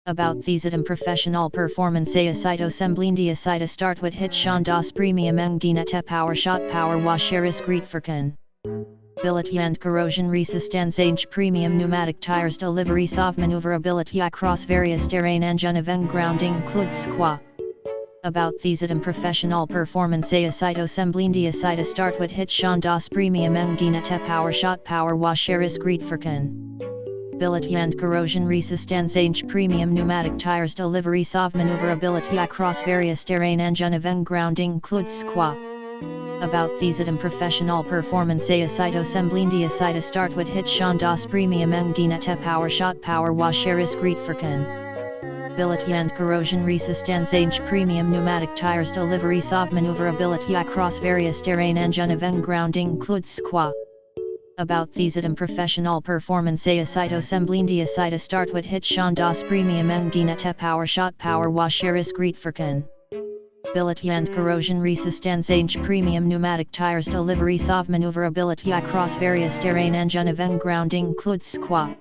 About diesem professional performance Assemblin die Seite start with hit schon das Premium Enginete PowerShot Power Washeris Greetverken. Ability and corrosion resistance premium pneumatic tires deliveries of maneuverability across various terrain engine event grounding includes squa. About diesem professional performance Assemblin die Seite start with hit schon das Premium Enginete PowerShot Power Washeris Greetverken. Ability and corrosion resistance premium pneumatic tires deliveries of maneuverability across various terrain engine event grounding includes squa. About diesem professional performance Assemblin die Seite start with hit schon das Premium Enginete PowerShot Power Washeris Greetverken. Ability and corrosion resistance premium pneumatic tires deliveries of maneuverability across various terrain engine event grounding includes squa. About diesem professional performance Assemblin die Seite start with hit schon das Premium Enginete PowerShot Power Washeris Greetverken. Ability and corrosion resistance premium pneumatic tires deliveries of maneuverability across various terrain engine event grounding includes squa.